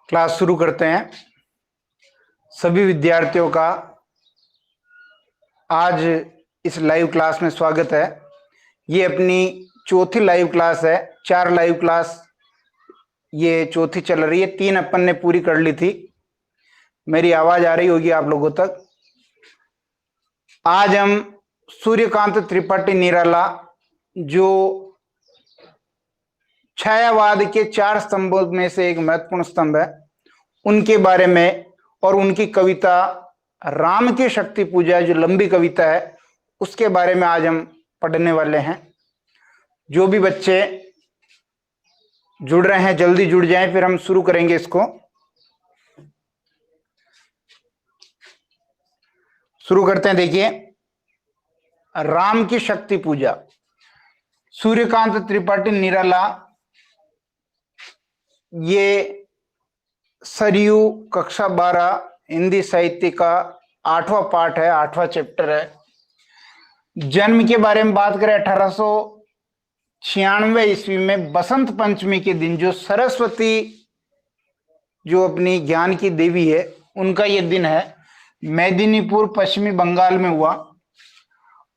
Class शुरू करते हैं। सभी विद्यार्थियों का आज इस लाइव क्लास में स्वागत है। ये अपनी चौथी लाइव क्लास है। 4 लाइव क्लास ये चौथी चल रही है। 3 अपन ने पूरी कर ली थी। मेरी आवाज आ रही होगी आप लोगों तक। आज हम सूर्यकांत त्रिपाठी निराला जो छायावाद के 4 स्तंभों में से एक महत्वपूर्ण स्तंभ है, उनके बारे में और उनकी कविता राम की शक्ति पूजा जो लंबी कविता है उसके बारे में आज हम पढ़ने वाले हैं। जो भी बच्चे जुड़ रहे हैं जल्दी जुड़ जाएं, फिर हम शुरू करेंगे इसको। शुरू करते हैं। देखिए, राम की शक्ति पूजा, सूर्यकांत त्रिपाठी निराला। ये सरयू कक्षा 12 हिंदी साहित्य का 8वां पाठ है, 8वां चैप्टर है। जन्म के बारे में बात करें 1896 ईस्वी में बसंत पंचमी के दिन जो सरस्वती जो अपनी ज्ञान की देवी है उनका ये दिन है। मेदिनीपुर पश्चिमी बंगाल में हुआ।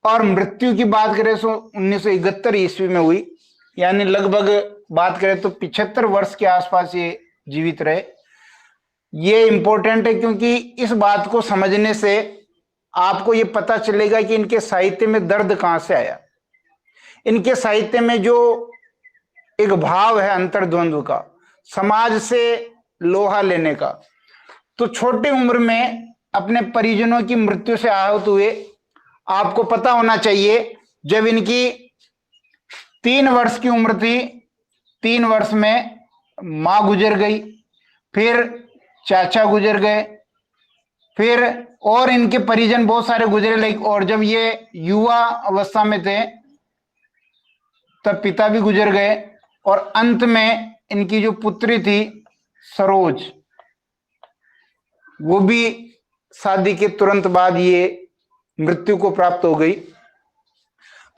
और मृत्यु की बात करें तो 1971 ईस्वी में हुई, यानी लगभग बात करें तो 75 वर्ष के आसपास ये जीवित रहे। ये इंपॉर्टेंट है क्योंकि इस बात को समझने से आपको ये पता चलेगा कि इनके साहित्य में दर्द कहां से आया। इनके साहित्य में जो एक भाव है अंतर्द्वंद्व का, समाज से लोहा लेने का। तो छोटी उम्र में अपने परिजनों की मृत्यु से आहत हुए। आपको पता होना चाहिए जब इनकी 3 वर्ष की उम्र थी, 3 वर्ष में मां गुजर गई, फिर चाचा गुजर गए, फिर और इनके परिजन बहुत सारे गुजरे लगे। और जब ये युवा अवस्था में थे तब पिता भी गुजर गए। और अंत में इनकी जो पुत्री थी सरोज, वो भी शादी के तुरंत बाद ये मृत्यु को प्राप्त हो गई।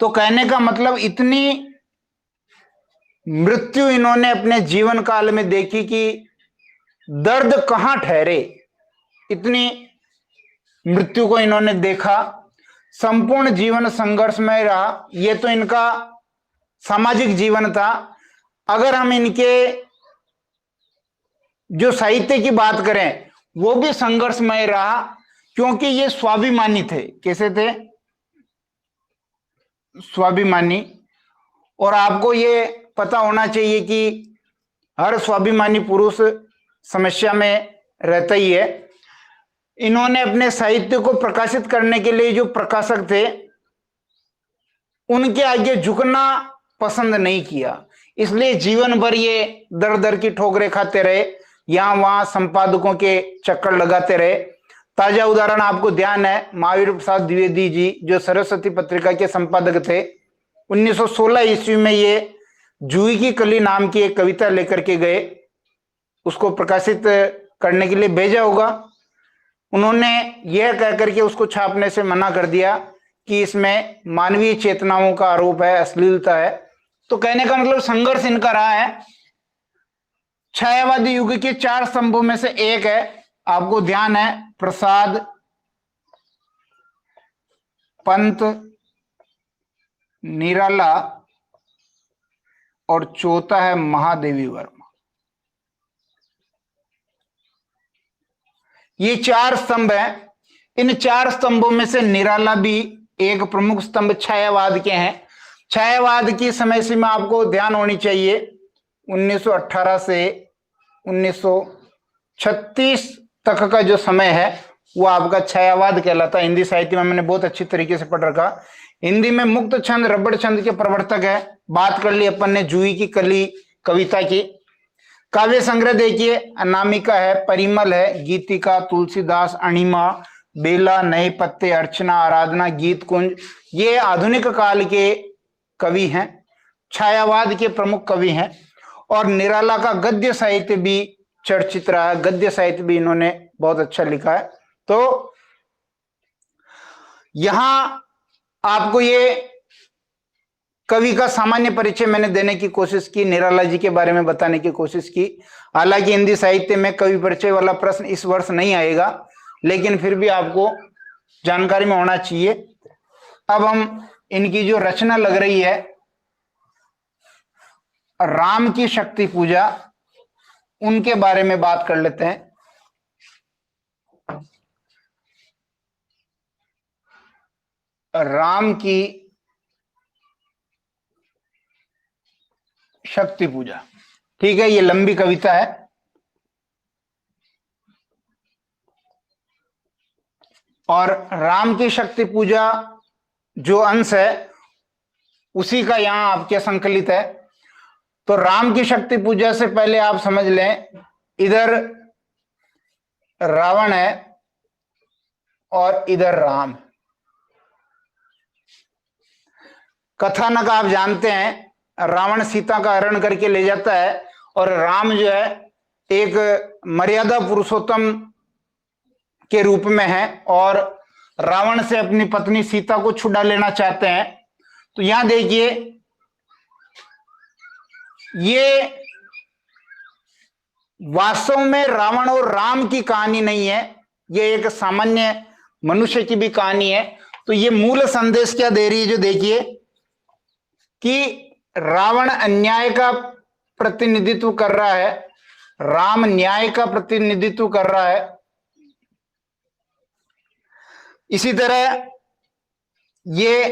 तो कहने का मतलब इतनी मृत्यु इन्होंने अपने जीवन काल में देखी कि दर्द कहां ठहरे, इतनी मृत्यु को इन्होंने देखा। संपूर्ण जीवन संघर्षमय रहा। यह तो इनका सामाजिक जीवन था। अगर हम इनके जो साहित्य की बात करें वो भी संघर्षमय रहा, क्योंकि ये स्वाभिमानी थे। कैसे थे? स्वाभिमानी। और आपको ये पता होना चाहिए कि हर स्वाभिमानी पुरुष समस्या में रहता ही है। इन्होंने अपने साहित्य को प्रकाशित करने के लिए जो प्रकाशक थे उनके आगे झुकना पसंद नहीं किया, इसलिए जीवन भर ये दर दर की ठोकरें खाते रहे, यहां वहां संपादकों के चक्कर लगाते रहे। ताजा उदाहरण आपको ध्यान है, महावीर प्रसाद द्विवेदी जी जो सरस्वती पत्रिका के संपादक थे, 1916 ईस्वी में ये जूही की कली नाम की एक कविता लेकर के गए, उसको प्रकाशित करने के लिए भेजा होगा। उन्होंने यह कहकर के उसको छापने से मना कर दिया कि इसमें मानवीय चेतनाओं का आरोप है, अश्लीलता है। तो कहने का मतलब संघर्ष इनका रहा है। छायावादी युग के 4 स्तंभों में से एक है, आपको ध्यान है, प्रसाद, पंत, निराला और चौथा है महादेवी वर्मा। ये 4 स्तंभ हैं। इन 4 स्तंभों में से निराला भी एक प्रमुख स्तंभ छायावाद के हैं। छायावाद की समय सीमा आपको ध्यान होनी चाहिए, 1918 से 1936 तक का जो समय है वो आपका छायावाद कहलाता है। हिंदी साहित्य में मैंने बहुत अच्छी तरीके से पढ़ रखा। हिंदी में मुक्त छंद, रबड़ छंद के प्रवर्तक है। बात कर ली अपन ने जूही की कली कविता की। काव्य संग्रह देखिए, अनामिका है, परिमल है, गीतिका, तुलसीदास, अणिमा, बेला, नए पत्ते, अर्चना, आराधना, गीत कुंज, ये आधुनिक काल के कवि हैं, छायावाद के प्रमुख कवि हैं। और निराला का गद्य साहित्य भी चर्चित रहा है, गद्य साहित्य भी इन्होंने बहुत अच्छा लिखा है। तो यहां आपको ये कवि का सामान्य परिचय मैंने देने की कोशिश की, निराला जी के बारे में बताने की कोशिश की। हालांकि हिंदी साहित्य में कवि परिचय वाला प्रश्न इस वर्ष नहीं आएगा, लेकिन फिर भी आपको जानकारी में होना चाहिए। अब हम इनकी जो रचना लग रही है, राम की शक्ति पूजा, उनके बारे में बात कर लेते हैं। राम की शक्ति पूजा, ठीक है, ये लंबी कविता है। और राम की शक्ति पूजा जो अंश है उसी का यहां आपके संकलित है। तो राम की शक्ति पूजा से पहले आप समझ लें, इधर रावण है और इधर राम। कथानक आप जानते हैं, रावण सीता का हरण करके ले जाता है और राम जो है एक मर्यादा पुरुषोत्तम के रूप में है और रावण से अपनी पत्नी सीता को छुड़ा लेना चाहते हैं। तो यहां देखिए, ये वास्तव में रावण और राम की कहानी नहीं है, ये एक सामान्य मनुष्य की भी कहानी है। तो ये मूल संदेश क्या दे रही है, जो देखिए कि रावण अन्याय का प्रतिनिधित्व कर रहा है, राम न्याय का प्रतिनिधित्व कर रहा है। इसी तरह ये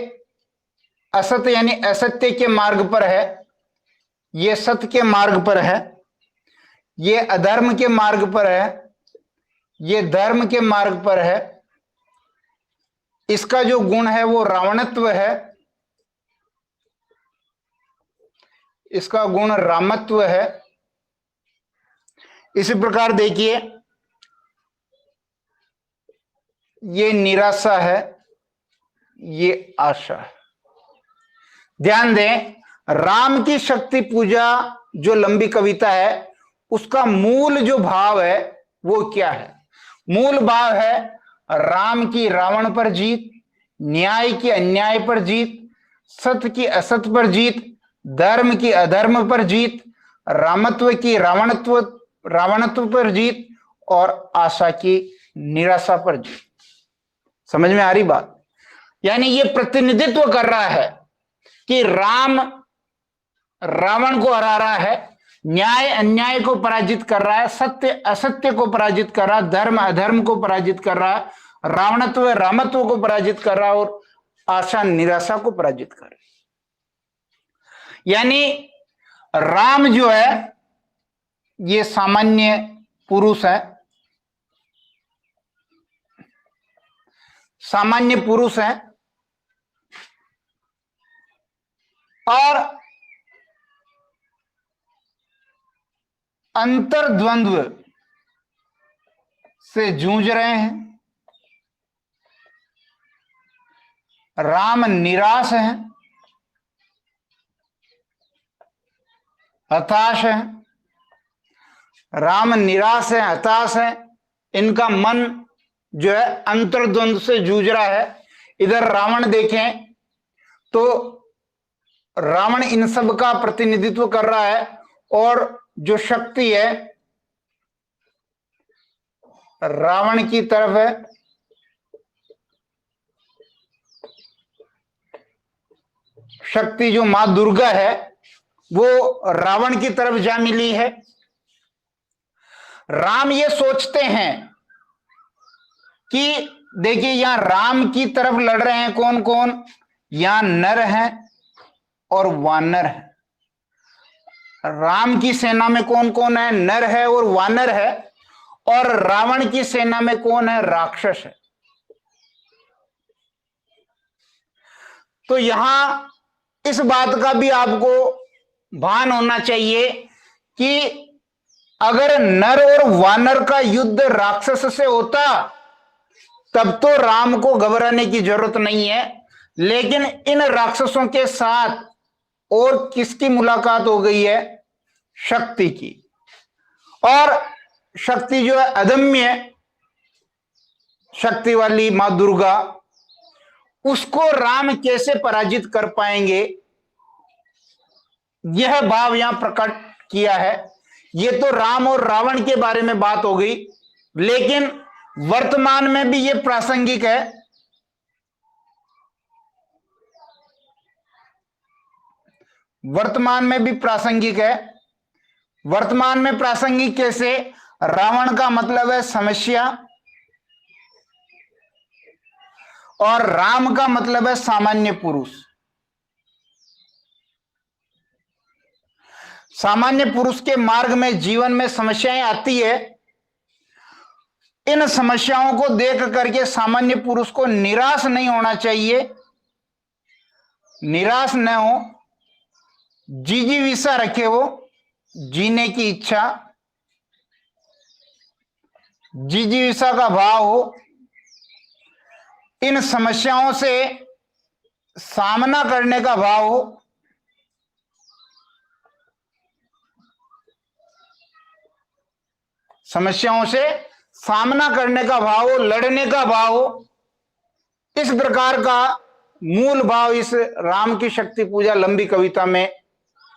असत्य यानी असत्य के मार्ग पर है, ये सत्य के मार्ग पर है, ये अधर्म के मार्ग पर है, ये धर्म के मार्ग पर है। इसका जो गुण है वो रावणत्व है, इसका गुण रामत्व है। इसी प्रकार देखिए, ये निराशा है, ये आशा है। ध्यान दें, राम की शक्ति पूजा जो लंबी कविता है, उसका मूल जो भाव है वो क्या है? मूल भाव है राम की रावण पर जीत, न्याय की अन्याय पर जीत, सत्य की असत्य पर जीत, धर्म की अधर्म पर जीत, रामत्व की रावणत्व पर जीत और आशा की निराशा पर जीत। समझ में आ रही बात? यानी ये प्रतिनिधित्व कर रहा है कि राम रावण को हरा रहा है, न्याय अन्याय को पराजित कर रहा है, सत्य असत्य को पराजित कर रहा है, धर्म अधर्म को पराजित कर रहा है, रावणत्व रामत्व को पराजित कर रहा है और आशा निराशा को पराजित कर रहा है। यानी राम जो है ये सामान्य पुरुष है, सामान्य पुरुष है और अंतर्द्वंद्व से जूझ रहे हैं। राम निराश है, हताश है। राम निराश है, हताश है, इनका मन जो है अंतर्द्वंद से जूझ रहा है। इधर रावण देखें तो रावण इन सब का प्रतिनिधित्व कर रहा है और जो शक्ति है रावण की तरफ है, शक्ति जो मां दुर्गा है वो रावण की तरफ जा मिली है। राम ये सोचते हैं कि देखिए यहां राम की तरफ लड़ रहे हैं कौन कौन, यहां नर हैं और वानर है। राम की सेना में कौन कौन है? नर है और वानर है। और रावण की सेना में कौन है? राक्षस है। तो यहां इस बात का भी आपको भान होना चाहिए कि अगर नर और वानर का युद्ध राक्षस से होता तब तो राम को घबराने की जरूरत नहीं है, लेकिन इन राक्षसों के साथ और किसकी मुलाकात हो गई है? शक्ति की। और शक्ति जो है अदम्य शक्ति वाली मां दुर्गा, उसको राम कैसे पराजित कर पाएंगे? यह भाव यहां प्रकट किया है। ये तो राम और रावण के बारे में बात हो गई, लेकिन वर्तमान में भी ये प्रासंगिक है। वर्तमान में भी प्रासंगिक है। वर्तमान में प्रासंगिक कैसे? रावण का मतलब है समस्या और राम का मतलब है सामान्य पुरुष। सामान्य पुरुष के मार्ग में जीवन में समस्याएं आती है। इन समस्याओं को देख करके सामान्य पुरुष को निराश नहीं होना चाहिए, निराश न हो, जिजीविषा रखे, वो जीने की इच्छा, जिजीविषा का भाव हो, इन समस्याओं से सामना करने का भाव हो, समस्याओं से सामना करने का भाव हो, लड़ने का भाव हो। इस प्रकार का मूल भाव इस राम की शक्ति पूजा लंबी कविता में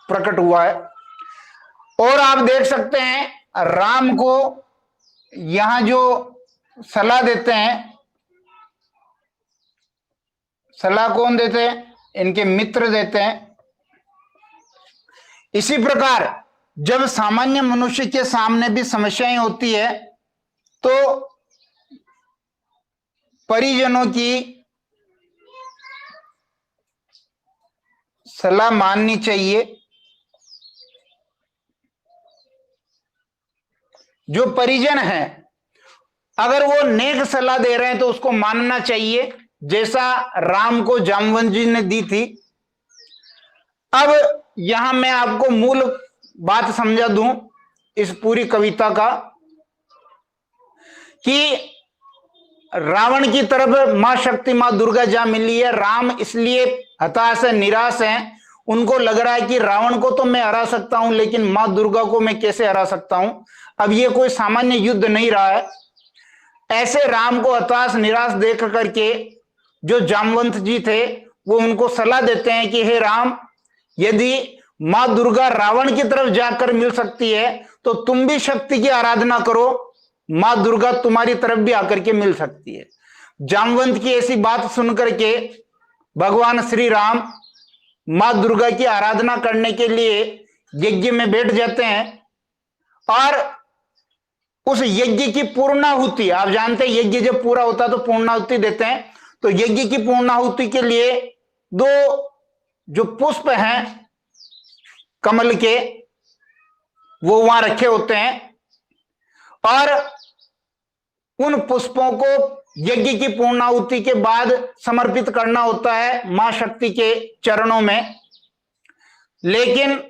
प्रकट हुआ है। और आप देख सकते हैं राम को यहां जो सलाह देते हैं, सलाह कौन देते हैं? इनके मित्र देते हैं। इसी प्रकार जब सामान्य मनुष्य के सामने भी समस्याएं होती है तो परिजनों की सलाह माननी चाहिए। जो परिजन है अगर वो नेक सलाह दे रहे हैं तो उसको मानना चाहिए, जैसा राम को जामवंत जी ने दी थी। अब यहां मैं आपको मूल बात समझा दूं इस पूरी कविता का, कि रावण की तरफ मां शक्ति, मां दुर्गा जा मिली है। राम इसलिए हताश है, निराश है। उनको लग रहा है कि रावण को तो मैं हरा सकता हूं, लेकिन मां दुर्गा को मैं कैसे हरा सकता हूं? अब ये कोई सामान्य युद्ध नहीं रहा है। ऐसे राम को हताश, निराश देख करके जो जामवंत जी थे वो उनको सलाह देते हैं कि हे राम, यदि मां दुर्गा रावण की तरफ जाकर मिल सकती है तो तुम भी शक्ति की आराधना करो, मां दुर्गा तुम्हारी तरफ भी आकर के मिल सकती है। जामवंत की ऐसी बात सुनकर के भगवान श्री राम मां दुर्गा की आराधना करने के लिए यज्ञ में बैठ जाते हैं और उस यज्ञ की पूर्णाहुति, आप जानते हैं यज्ञ जब पूरा होता है तो पूर्णाहुति देते हैं। तो यज्ञ की पूर्णाहुति के लिए दो जो पुष्प हैं कमल के, वो वहां रखे होते हैं और उन पुष्पों को यज्ञ की पूर्णाहुति के बाद समर्पित करना होता है मां शक्ति के चरणों में। लेकिन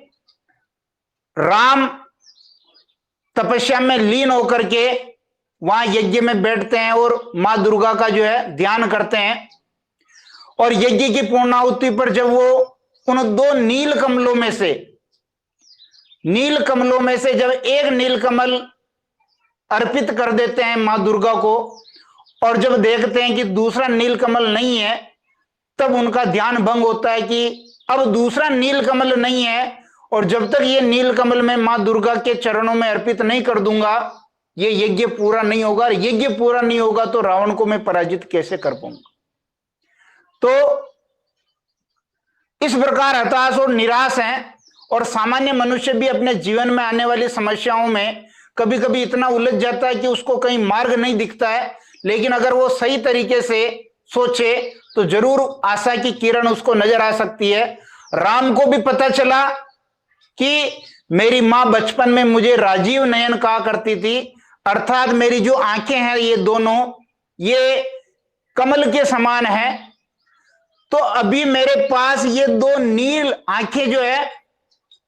राम तपस्या में लीन होकर के वहां यज्ञ में बैठते हैं और मां दुर्गा का जो है ध्यान करते हैं। और यज्ञ की पूर्णाहुति पर जब वो उन दो नील कमलों में से जब एक नील कमल अर्पित कर देते हैं मां दुर्गा को, और जब देखते हैं कि दूसरा नील कमल नहीं है, तब उनका ध्यान भंग होता है कि अब दूसरा नील कमल नहीं है और जब तक ये नील कमल मैं मां दुर्गा के चरणों में अर्पित नहीं कर दूंगा ये यज्ञ पूरा नहीं होगा। और यज्ञ पूरा नहीं होगा तो रावण को मैं पराजित कैसे कर पाऊंगा? तो इस प्रकार हताश और निराश हैं। और सामान्य मनुष्य भी अपने जीवन में आने वाली समस्याओं में कभी कभी इतना उलझ जाता है कि उसको कहीं मार्ग नहीं दिखता है, लेकिन अगर वो सही तरीके से सोचे तो जरूर आशा की किरण उसको नजर आ सकती है। राम को भी पता चला कि मेरी मां बचपन में मुझे राजीव नयन कहा करती थी, अर्थात मेरी जो आंखें हैं ये दोनों ये कमल के समान हैं। तो अभी मेरे पास ये दो नील आंखें जो है,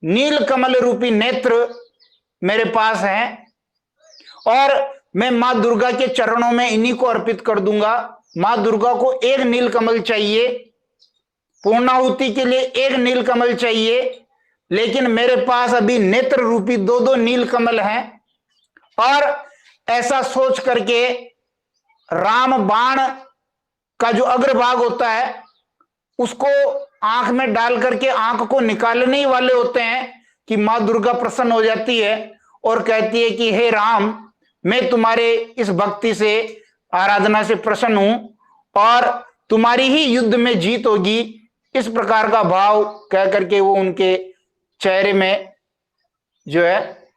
नील कमल रूपी नेत्र मेरे पास हैं और मैं मां दुर्गा के चरणों में इन्हीं को अर्पित कर दूंगा। मां दुर्गा को एक नील कमल चाहिए, पूर्णाहुति के लिए एक नील कमल चाहिए, लेकिन मेरे पास अभी नेत्र रूपी दो दो नील कमल हैं। और ऐसा सोच करके राम बाण का जो अग्रभाग होता है उसको आंख में डाल करके आंख को निकालने ही वाले होते हैं कि मां दुर्गा प्रसन्न हो जाती है और कहती है कि हे राम, मैं तुम्हारे इस भक्ति से, आराधना से प्रसन्न हूं और तुम्हारी ही युद्ध में जीत होगी। इस प्रकार का भाव कह करके वो उनके चेहरे में जो है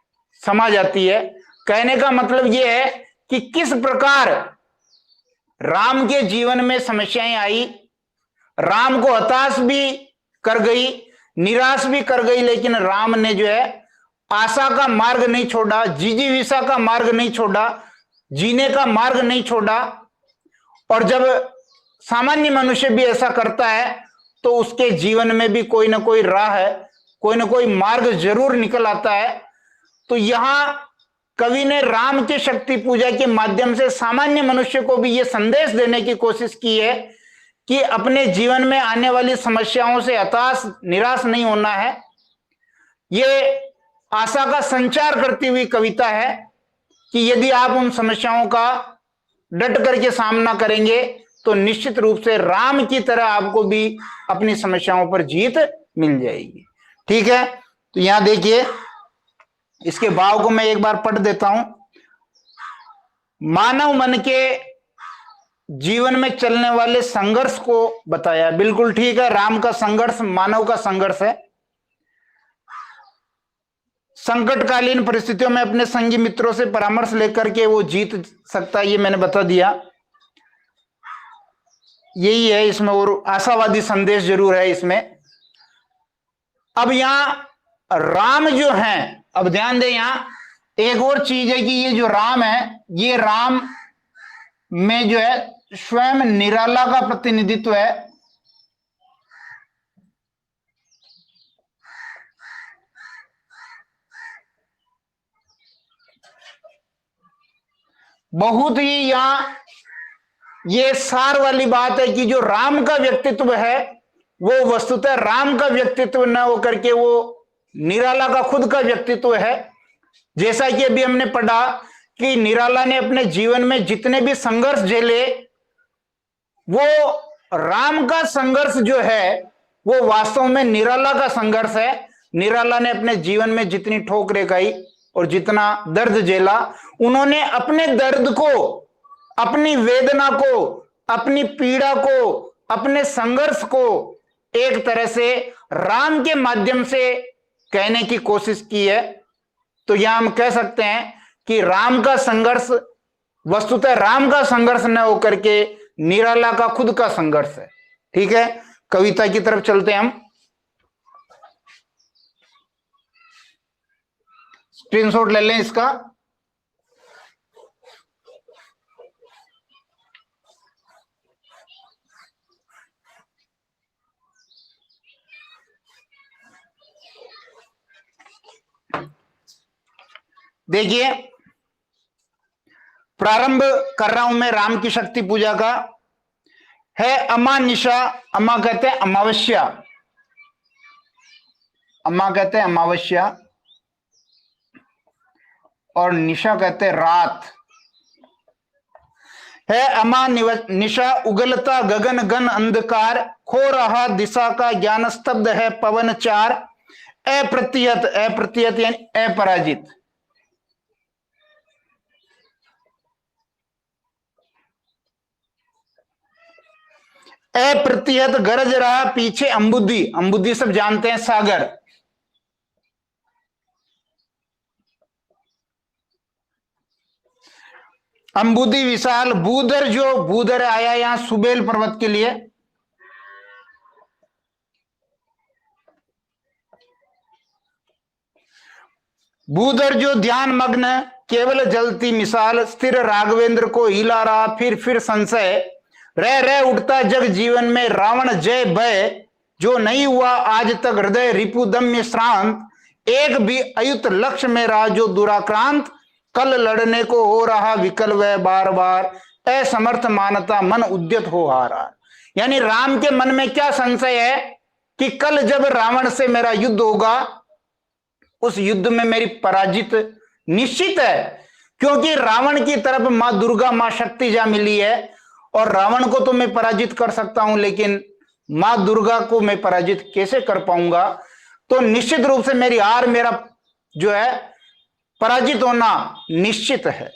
समा जाती है। कहने का मतलब यह है कि किस प्रकार राम के जीवन में समस्याएं आई, राम को हताश भी कर गई, निराश भी कर गई, लेकिन राम ने जो है आशा का मार्ग नहीं छोड़ा, जिजीविषा का मार्ग नहीं छोड़ा, जीने का मार्ग नहीं छोड़ा। और जब सामान्य मनुष्य भी ऐसा करता है तो उसके जीवन में भी कोई ना कोई राह है, कोई ना कोई मार्ग जरूर निकल आता है। तो यहां कवि ने राम की शक्ति पूजा के माध्यम से सामान्य मनुष्य को भी यह संदेश देने की कोशिश की है कि अपने जीवन में आने वाली समस्याओं से हताश निराश नहीं होना है। ये आशा का संचार करती हुई कविता है कि यदि आप उन समस्याओं का डट करके सामना करेंगे तो निश्चित रूप से राम की तरह आपको भी अपनी समस्याओं पर जीत मिल जाएगी। ठीक है, तो यहां देखिए, इसके भाव को मैं एक बार पढ़ देता हूं। मानव मन के जीवन में चलने वाले संघर्ष को बताया। बिल्कुल ठीक है, राम का संघर्ष मानव का संघर्ष है। संकटकालीन परिस्थितियों में अपने संगी मित्रों से परामर्श लेकर के वो जीत सकता है, ये मैंने बता दिया। यही है इसमें, और आशावादी संदेश जरूर है इसमें। अब यहां राम जो हैं, अब ध्यान दें, यहां एक और चीज है कि ये जो राम है, ये राम में जो है स्वयं निराला का प्रतिनिधित्व है। बहुत ही यहां ये सार वाली बात है कि जो राम का व्यक्तित्व है वो वस्तुतः राम का व्यक्तित्व न होकर के वो निराला का खुद का व्यक्तित्व है। जैसा कि अभी हमने पढ़ा कि निराला ने अपने जीवन में जितने भी संघर्ष झेले, वो राम का संघर्ष जो है वो वास्तव में निराला का संघर्ष है। निराला ने अपने जीवन में जितनी ठोकरें खाई और जितना दर्द झेला, उन्होंने अपने दर्द को, अपनी वेदना को, अपनी पीड़ा को, अपने संघर्ष को एक तरह से राम के माध्यम से कहने की कोशिश की है। तो यहां हम कह सकते हैं कि राम का संघर्ष वस्तुतः राम का संघर्ष न होकर के निराला का खुद का संघर्ष है। ठीक है, कविता की तरफ चलते हैं हम। स्क्रीनशॉट ले लें इसका। देखिए, प्रारंभ कर रहा हूं मैं राम की शक्ति पूजा का। है अमा निशा, अमा कहते हैं अमावस्या, अमा कहते हैं अमावस्या, और निशा कहते हैं रात। है अमा निशा, उगलता गगन गन अंधकार, खो रहा दिशा का ज्ञान, स्तब्ध है पवन चार, अप्रतिहत, अप्रतिहत यानी अपराजित। अप्रतिहत गरज रहा पीछे अंबुदी, अंबुदी सब जानते हैं सागर। अंबुदी विशाल, बूदर, जो बूदर आया यहां सुबेल पर्वत के लिए। बूदर जो ध्यान मग्न, केवल जलती मिसाल, स्थिर राघवेंद्र को हिला रहा फिर संशय, रह उठता जग जीवन में रावण जय भय, जो नहीं हुआ आज तक हृदय रिपुदम्य श्रांत, एक भी अयुत लक्ष्य में रहा जो दुराक्रांत, कल लड़ने को हो रहा विकल वह बार बार, असमर्थ मानता मन उद्यत हो हारा। यानी राम के मन में क्या संशय है कि कल जब रावण से मेरा युद्ध होगा, उस युद्ध में मेरी पराजित निश्चित है, क्योंकि रावण की तरफ मां दुर्गा, मां शक्ति जा मिली है, और रावण को तो मैं पराजित कर सकता हूं, लेकिन मां दुर्गा को मैं पराजित कैसे कर पाऊंगा, तो निश्चित रूप से मेरी हार, मेरा जो है पराजित होना निश्चित है।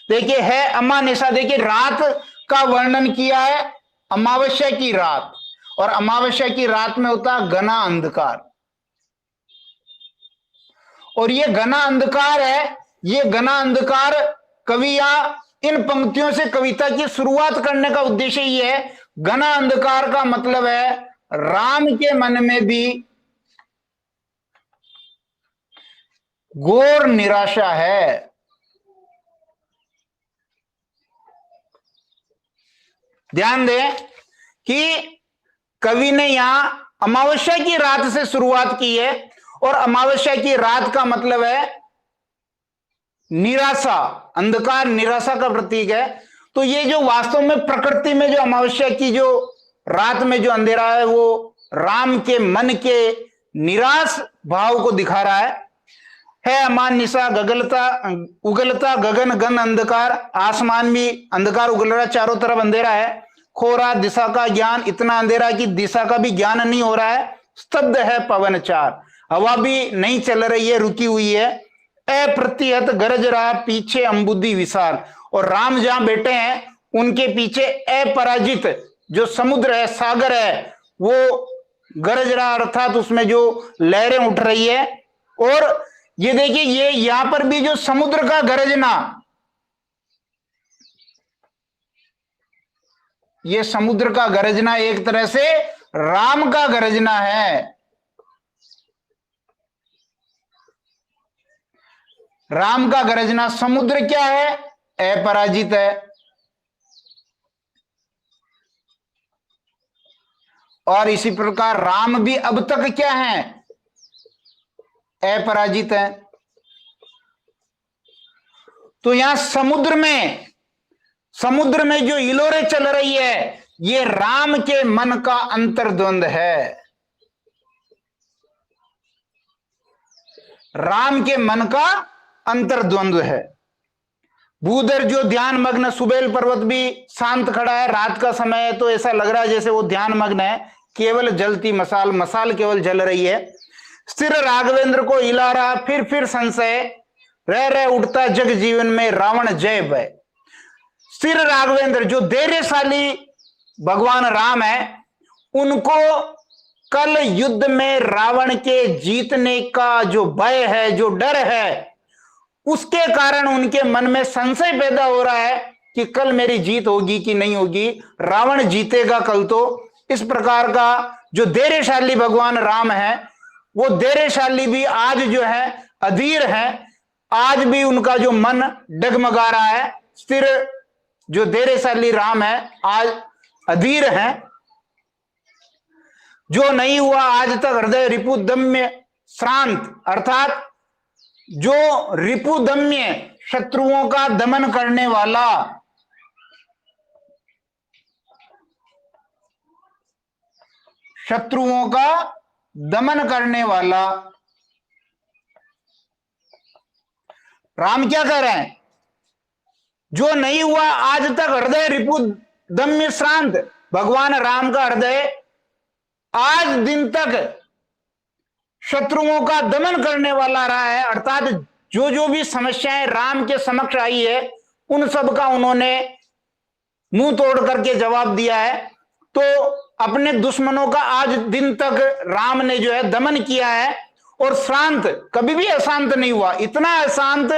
देखिए है अमानिशा, देखिए रात का वर्णन किया है, अमावस्या की रात, और अमावस्या की रात में होता है घना अंधकार, और ये घना अंधकार है। ये घना अंधकार कविया इन पंक्तियों से कविता की शुरुआत करने का उद्देश्य ये है। घना अंधकार का मतलब है राम के मन में भी घोर निराशा है। ध्यान दें कि कवि ने यहां अमावस्या की रात से शुरुआत की है, और अमावस्या की रात का मतलब है निराशा, अंधकार निराशा का प्रतीक है। तो ये जो वास्तव में प्रकृति में जो अमावस्या की जो रात में जो अंधेरा है, वो राम के मन के निराश भाव को दिखा रहा है अमानिशा, गगलता उगलता गगन गन अंधकार, आसमान भी अंधकार उगल रहा है, चारों तरफ अंधेरा है। खोरा दिशा का ज्ञान, इतना अंधेरा कि दिशा का भी ज्ञान नहीं हो रहा है। स्तब्ध है पवन चार, हवा भी नहीं चल रही है, रुकी हुई है। अप्रतिहत गरज रहा पीछे अंबुद्धि विशाल, और राम जहां बैठे हैं उनके पीछे अपराजित जो समुद्र है, सागर है, वो गरज रहा, अर्थात उसमें जो लहरें उठ रही है। और ये देखिए, ये यहां पर भी जो समुद्र का गरजना, ये समुद्र का गरजना एक तरह से राम का गरजना है। राम का गरजना, समुद्र क्या है? अपराजित है। और इसी प्रकार राम भी अब तक क्या है? अपराजित है। तो यहां समुद्र में जो इलोरे चल रही है, ये राम के मन का अंतर्द्वंद है। राम के मन का अंतर्द्वंद है। भूधर जो ध्यान मग्न, सुबेल पर्वत भी शांत खड़ा है, रात का समय है तो ऐसा लग रहा है जैसे वो ध्यान मग्न है। केवल जलती मसाल केवल जल रही है। स्थिर राघवेंद्र को हिला रहा फिर संशय, रह उठता जग जीवन में रावण जय भय। स्थिर राघवेंद्र जो धैर्यशाली भगवान राम है, उनको कल युद्ध में रावण के जीतने का जो भय है, जो डर है, उसके कारण उनके मन में संशय पैदा हो रहा है कि कल मेरी जीत होगी कि नहीं होगी, रावण जीतेगा कल तो। इस प्रकार का जो धैर्यशाली भगवान राम है, वो धैर्यशाली भी आज जो है अधीर है। आज भी उनका जो मन डगमगा रहा है। स्थिर जो धैर्यशाली राम है आज अधीर है। जो नहीं हुआ आज तक हृदय रिपुदम्य श्रांत, अर्थात जो रिपुदम्य शत्रुओं का दमन करने वाला, शत्रुओं का दमन करने वाला राम क्या कह रहे हैं? जो नहीं हुआ आज तक हृदय रिपुदम्य श्रांत, भगवान राम का हृदय आज दिन तक शत्रुओं का दमन करने वाला रहा है। अर्थात जो भी समस्याएं राम के समक्ष आई है, उन सब का उन्होंने मुंह तोड़ करके जवाब दिया है। तो अपने दुश्मनों का आज दिन तक राम ने जो है दमन किया है, और शांत, कभी भी अशांत नहीं हुआ। इतना अशांत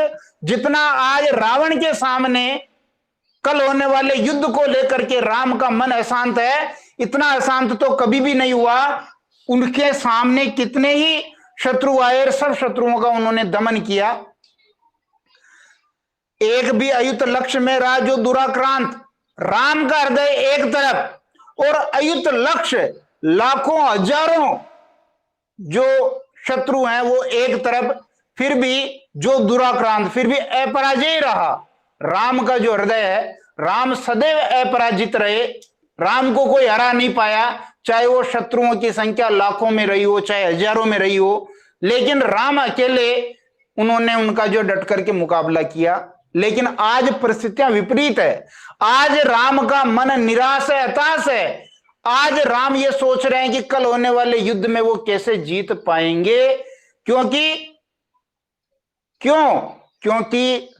जितना आज रावण के सामने कल होने वाले युद्ध को लेकर के राम का मन अशांत है, इतना अशांत तो कभी भी नहीं हुआ। उनके सामने कितने ही शत्रु आए और सब शत्रुओं का उन्होंने दमन किया। एक भी अयुत लक्ष्य में रहा जो दुराक्रांत, राम का हृदय एक तरफ और अयुत लक्ष्य लाखों हजारों जो शत्रु हैं वो एक तरफ, फिर भी जो दुराक्रांत, फिर भी अपराजय रहा। राम का जो हृदय है, राम सदैव अपराजित रहे। राम को कोई हरा नहीं पाया, चाहे वो शत्रुओं की संख्या लाखों में रही हो, चाहे हजारों में रही हो, लेकिन राम अकेले उन्होंने उनका जो डट करके मुकाबला किया। लेकिन आज परिस्थितियां विपरीत है। आज राम का मन निराश है, हताश है। आज राम ये सोच रहे हैं कि कल होने वाले युद्ध में वो कैसे जीत पाएंगे, क्योंकि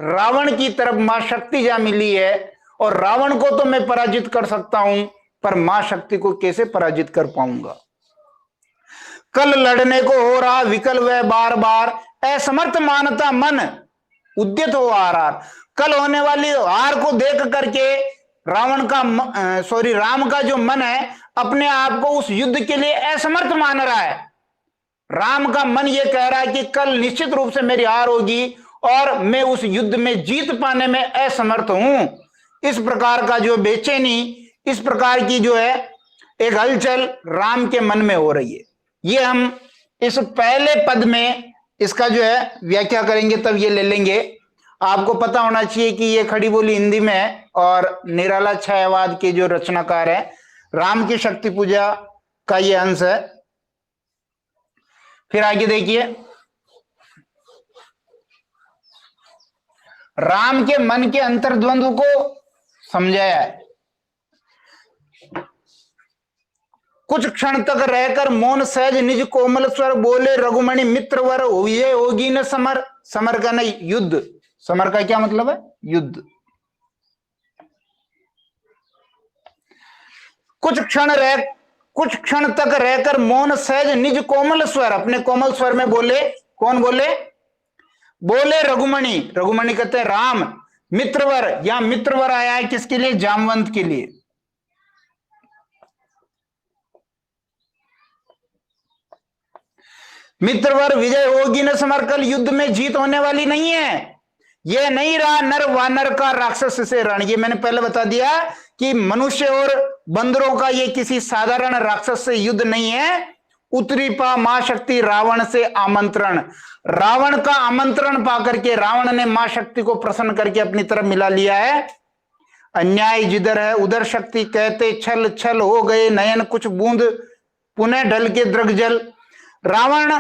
रावण की तरफ मां शक्ति जा मिली है, और रावण को तो मैं पराजित कर सकता हूं, पर मां शक्ति को कैसे पराजित कर पाऊंगा। कल लड़ने को हो रहा विकल वह बार बार, असमर्थ मानता मन उद्यत हो आर। कल होने वाली हार को देख करके राम का जो मन है अपने आप को उस युद्ध के लिए असमर्थ मान रहा है। राम का मन यह कह रहा है कि कल निश्चित रूप से मेरी हार होगी और मैं उस युद्ध में जीत पाने में असमर्थ हूं। इस प्रकार का जो बेचैनी, इस प्रकार की जो है एक हलचल राम के मन में हो रही है। ये हम इस पहले पद में इसका जो है व्याख्या करेंगे, तब ये ले लेंगे। आपको पता होना चाहिए कि ये खड़ी बोली हिंदी में है और निराला छायावाद के जो रचनाकार है, राम की शक्ति पूजा का ये अंश है। फिर आगे देखिए, राम के मन के अंतर्द्वंद्व को समझाया है। कुछ क्षण तक रहकर मौन सहज निज कोमल स्वर बोले, रघुमणि मित्रवर हुए होगी न समर। समर का नहीं, युद्ध। समर का क्या मतलब है? युद्ध। कुछ क्षण तक रहकर मौन सहज निज कोमल स्वर, अपने कोमल स्वर में बोले। कौन बोले? बोले रघुमणि। रघुमणि कहते हैं राम। मित्रवर, यहां मित्रवर आया है किसके लिए? जामवंत के लिए। मित्रवर विजय होगी न समर, कल युद्ध में जीत होने वाली नहीं है। यह नहीं रहा नर वानर का राक्षस से रण। ये मैंने पहले बता दिया कि मनुष्य और बंदरों का ये किसी साधारण राक्षस से युद्ध नहीं है। उतरी पा मां शक्ति रावण से आमंत्रण। रावण का आमंत्रण पाकर के रावण ने मां शक्ति को प्रसन्न करके अपनी तरफ मिला लिया है। अन्याय जिधर है उधर शक्ति कहते छल छल हो गए नयन, कुछ बूंद पुनः ढल के द्रग जल। रावण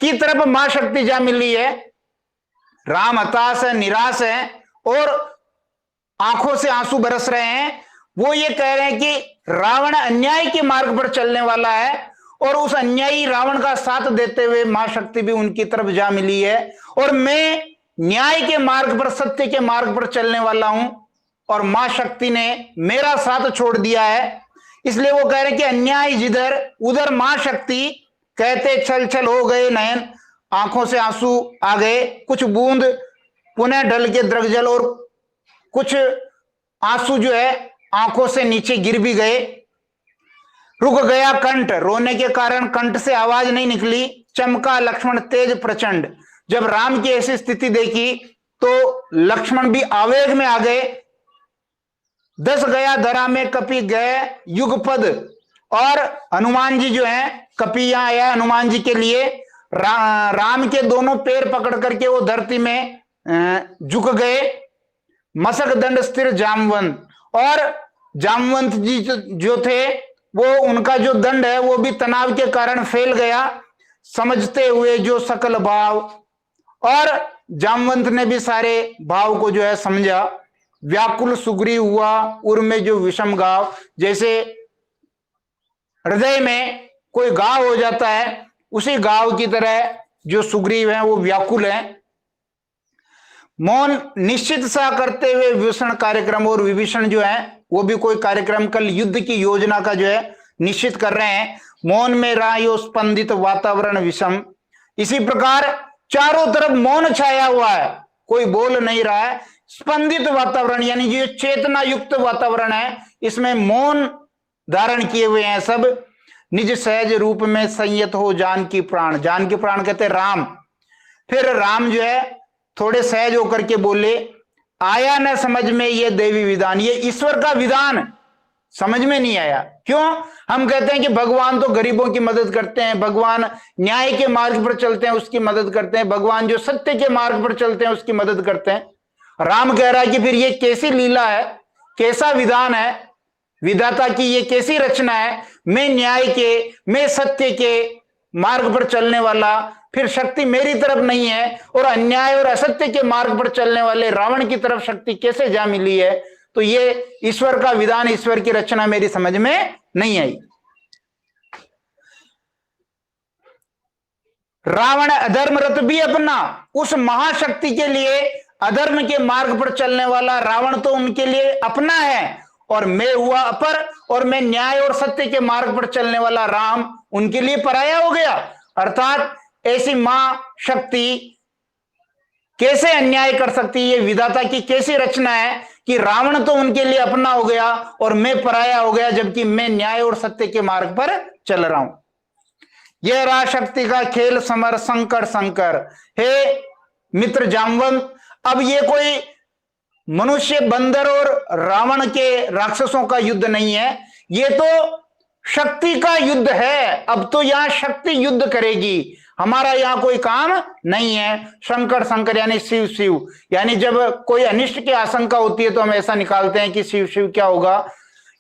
की तरफ मां शक्ति जा मिली है। राम हताश है, निराश है और आंखों से आंसू बरस रहे हैं। वो ये कह रहे हैं कि रावण अन्याय के मार्ग पर चलने वाला है और उस अन्यायी रावण का साथ देते हुए मां शक्ति भी उनकी तरफ जा मिली है, और मैं न्याय के मार्ग पर, सत्य के मार्ग पर चलने वाला हूं और मां शक्ति ने मेरा साथ छोड़ दिया है। इसलिए वो कह रहे हैं कि अन्याय जिधर उधर मां शक्ति कहते छल छल हो गए नयन, आंखों से आंसू आ गए, कुछ बूंद पुनः ढल के द्रगजल, और कुछ आंसू जो है आंखों से नीचे गिर भी गए। रुक गया कंठ, रोने के कारण कंठ से आवाज नहीं निकली। चमका लक्ष्मण तेज प्रचंड। जब राम की ऐसी स्थिति देखी तो लक्ष्मण भी आवेग में आ गए। दस गया धरा में कपि गए युगपद। और हनुमान जी जो है, कपि यहां आया हनुमान जी के लिए। राम के दोनों पैर पकड़ करके वो धरती में झुक गए। मसक दंड स्थिर जामवंत, और जामवंत जी जो थे वो, उनका जो दंड है वो भी तनाव के कारण फैल गया। समझते हुए जो सकल भाव, और जामवंत ने भी सारे भाव को जो है समझा। व्याकुल सुग्रीव हुआ उर में जो विषम गाव। जैसे हृदय में कोई घाव हो जाता है, उसी घाव की तरह जो सुग्रीव है वो व्याकुल है। मौन निश्चित सा करते हुए विभीषण कार्यक्रम, और विभीषण जो है वो भी कोई कार्यक्रम, कल युद्ध की योजना का जो है निश्चित कर रहे हैं। मौन में रहा यो स्पंदित वातावरण विषम। इसी प्रकार चारों तरफ मौन छाया हुआ है, कोई बोल नहीं रहा है। स्पंदित वातावरण यानी जो चेतना युक्त वातावरण है, इसमें मौन धारण किए हुए हैं सब। निज सहज रूप में संयत हो जानकी प्राण। जानकी प्राण कहते राम। फिर राम जो है थोड़े सहज होकर के बोले, आया न समझ में ये देवी विधान। ये ईश्वर का विधान समझ में नहीं आया। क्यों? हम कहते हैं कि भगवान तो गरीबों की मदद करते हैं, भगवान न्याय के मार्ग पर चलते हैं उसकी मदद करते हैं, भगवान जो सत्य के मार्ग पर चलते हैं उसकी मदद करते हैं। राम कह रहा है कि फिर ये कैसी लीला है, कैसा विधान है, विधाता की ये कैसी रचना है। मैं न्याय के, मैं सत्य के मार्ग पर चलने वाला, फिर शक्ति मेरी तरफ नहीं है, और अन्याय और असत्य के मार्ग पर चलने वाले रावण की तरफ शक्ति कैसे जा मिली है। तो ये ईश्वर का विधान, ईश्वर की रचना मेरी समझ में नहीं आई। रावण अधर्म रथ भी अपना, उस महाशक्ति के लिए अधर्म के मार्ग पर चलने वाला रावण तो उनके लिए अपना है, और मैं हुआ अपर, और मैं न्याय और सत्य के मार्ग पर चलने वाला राम उनके लिए पराया हो गया। अर्थात ऐसी महाशक्ति कैसे अन्याय कर सकती है? ये विधाता की कैसी रचना है कि रावण तो उनके लिए अपना हो गया और मैं पराया हो गया, जबकि मैं न्याय और सत्य के मार्ग पर चल रहा हूं। यह रहा शक्ति का खेल समर संकर संकर। हे मित्र जामवंत, अब ये कोई मनुष्य, बंदर और रावण के राक्षसों का युद्ध नहीं है, ये तो शक्ति का युद्ध है। अब तो यहां शक्ति युद्ध करेगी, हमारा यहां कोई काम नहीं है। शंकर शंकर यानी शिव शिव, यानी जब कोई अनिष्ट की आशंका होती है तो हम ऐसा निकालते हैं कि शिव शिव क्या होगा,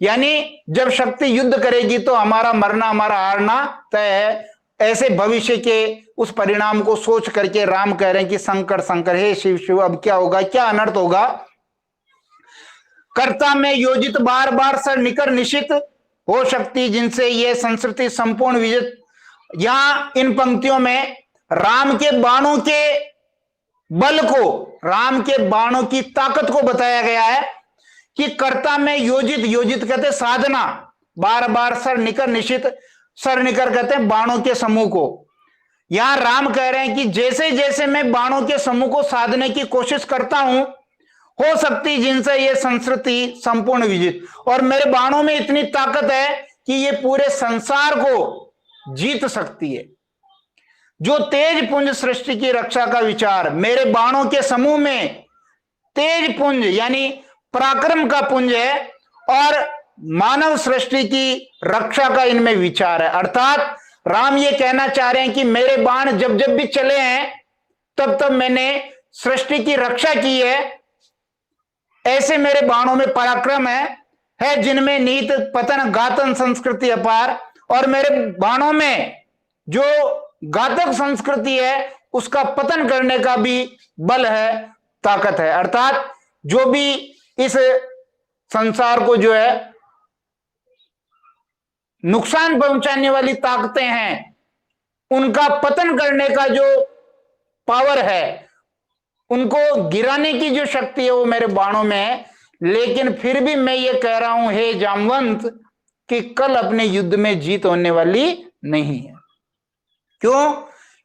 यानी जब शक्ति युद्ध करेगी तो हमारा मरना हमारा हारना तय है। ऐसे भविष्य के उस परिणाम को सोच करके राम कह रहे हैं कि शंकर शंकर, हे शिव शिव, अब क्या होगा, क्या अनर्थ होगा। कर्ता में योजित बार बार सर निकर निशित हो शक्ति जिनसे ये संस्कृति संपूर्ण विजित। यहां इन पंक्तियों में राम के बाणों के बल को, राम के बाणों की ताकत को बताया गया है कि कर्ता में योजित, योजित कहते साधना, बार बार सर निकर निशित, सर निकर कहते हैं बाणों के समूह को। यहां राम कह रहे हैं कि जैसे जैसे मैं बाणों के समूह को साधने की कोशिश करता हूं, हो सकती जिनसे ये संस्कृति संपूर्ण विजित, और मेरे बाणों में इतनी ताकत है कि ये पूरे संसार को जीत सकती है। जो तेज पुंज सृष्टि की रक्षा का विचार मेरे बाणों के समूह में, तेज पुंज यानी पराक्रम का पुंज है, और मानव सृष्टि की रक्षा का इनमें विचार है। अर्थात राम ये कहना चाह रहे हैं कि मेरे बाण जब जब भी चले हैं तब तब मैंने सृष्टि की रक्षा की है। ऐसे मेरे बाणों में पराक्रम है जिनमें नीत पतन घातन संस्कृति अपार, और मेरे बाणों में जो घातक संस्कृति है उसका पतन करने का भी बल है, ताकत है। अर्थात जो भी इस संसार को जो है नुकसान पहुंचाने वाली ताकतें हैं, उनका पतन करने का जो पावर है, उनको गिराने की जो शक्ति है वो मेरे बाणों में है। लेकिन फिर भी मैं ये कह रहा हूं हे जामवंत कि कल अपने युद्ध में जीत होने वाली नहीं है। क्यों?